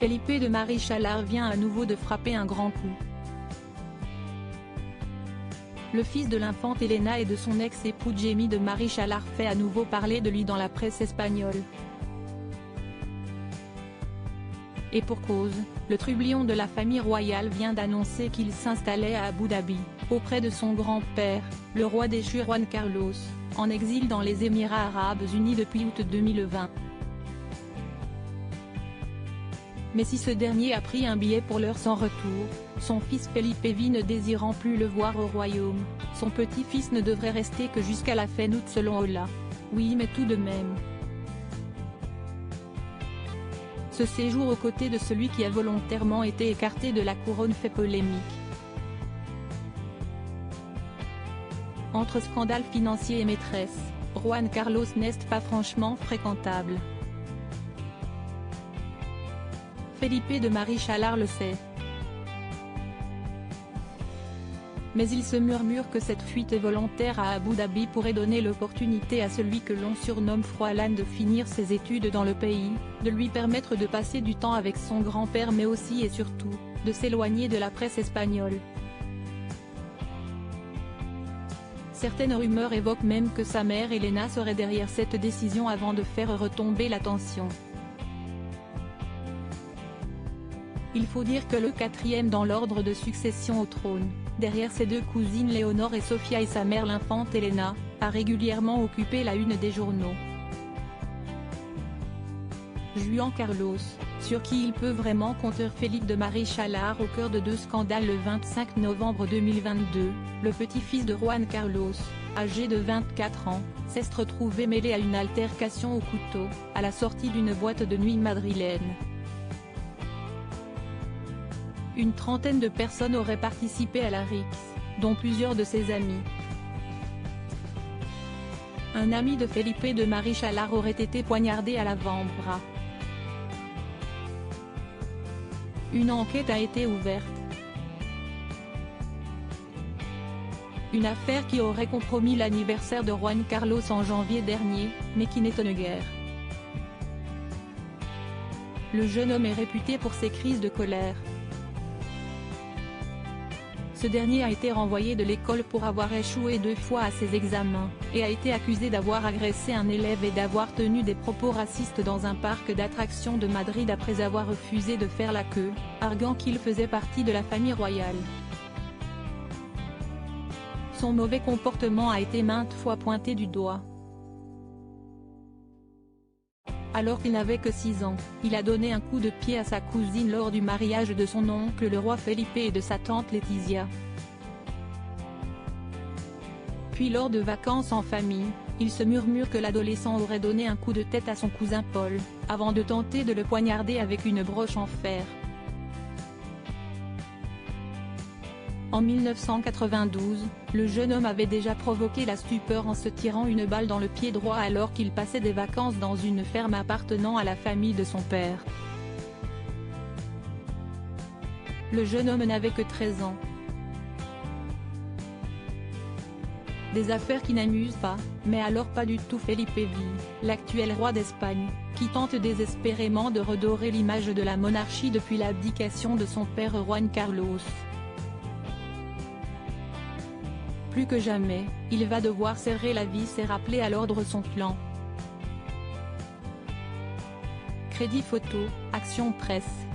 Felipe de Marichalar vient à nouveau de frapper un grand coup. Le fils de l'infante Elena et de son ex-époux Jaime de Marichalar fait à nouveau parler de lui dans la presse espagnole. Et pour cause, le trublion de la famille royale vient d'annoncer qu'il s'installait à Abu Dhabi, auprès de son grand-père, le roi déchu Juan Carlos, en exil dans les Émirats arabes unis depuis août 2020. Mais si ce dernier a pris un billet pour l'heure sans retour, son fils Felipe vit ne désirant plus le voir au royaume, son petit-fils ne devrait rester que jusqu'à la fin août selon Ola. Oui mais tout de même. Ce séjour aux côtés de celui qui a volontairement été écarté de la couronne fait polémique. Entre scandale financier et maîtresse, Juan Carlos n'est pas franchement fréquentable. Felipe de Marichalar le sait. Mais il se murmure que cette fuite volontaire à Abu Dhabi pourrait donner l'opportunité à celui que l'on surnomme Froilán de finir ses études dans le pays, de lui permettre de passer du temps avec son grand-père mais aussi et surtout, de s'éloigner de la presse espagnole. Certaines rumeurs évoquent même que sa mère Elena serait derrière cette décision avant de faire retomber la tension. Il faut dire que le quatrième dans l'ordre de succession au trône, derrière ses deux cousines Léonore et Sofia et sa mère l'infante Elena, a régulièrement occupé la une des journaux. Juan Carlos, sur qui il peut vraiment compter Felipe de Marichalar au cœur de deux scandales le 25 novembre 2022, le petit-fils de Juan Carlos, âgé de 24 ans, s'est retrouvé mêlé à une altercation au couteau, à la sortie d'une boîte de nuit madrilène. Une trentaine de personnes auraient participé à la rixe, dont plusieurs de ses amis. Un ami de Felipe de Marichalar aurait été poignardé à l'avant-bras. Une enquête a été ouverte. Une affaire qui aurait compromis l'anniversaire de Juan Carlos en janvier dernier, mais qui n'étonne guère. Le jeune homme est réputé pour ses crises de colère. Ce dernier a été renvoyé de l'école pour avoir échoué 2 fois à ses examens, et a été accusé d'avoir agressé un élève et d'avoir tenu des propos racistes dans un parc d'attractions de Madrid après avoir refusé de faire la queue, arguant qu'il faisait partie de la famille royale. Son mauvais comportement a été maintes fois pointé du doigt. Alors qu'il n'avait que 6 ans, il a donné un coup de pied à sa cousine lors du mariage de son oncle le roi Felipe et de sa tante Letizia. Puis lors de vacances en famille, il se murmure que l'adolescent aurait donné un coup de tête à son cousin Paul, avant de tenter de le poignarder avec une broche en fer. En 1992, le jeune homme avait déjà provoqué la stupeur en se tirant une balle dans le pied droit alors qu'il passait des vacances dans une ferme appartenant à la famille de son père. Le jeune homme n'avait que 13 ans. Des affaires qui n'amusent pas, mais alors pas du tout Felipe V, l'actuel roi d'Espagne, qui tente désespérément de redorer l'image de la monarchie depuis l'abdication de son père Juan Carlos. Plus que jamais, il va devoir serrer la vis et rappeler à l'ordre son clan. Crédit photo, Action Presse.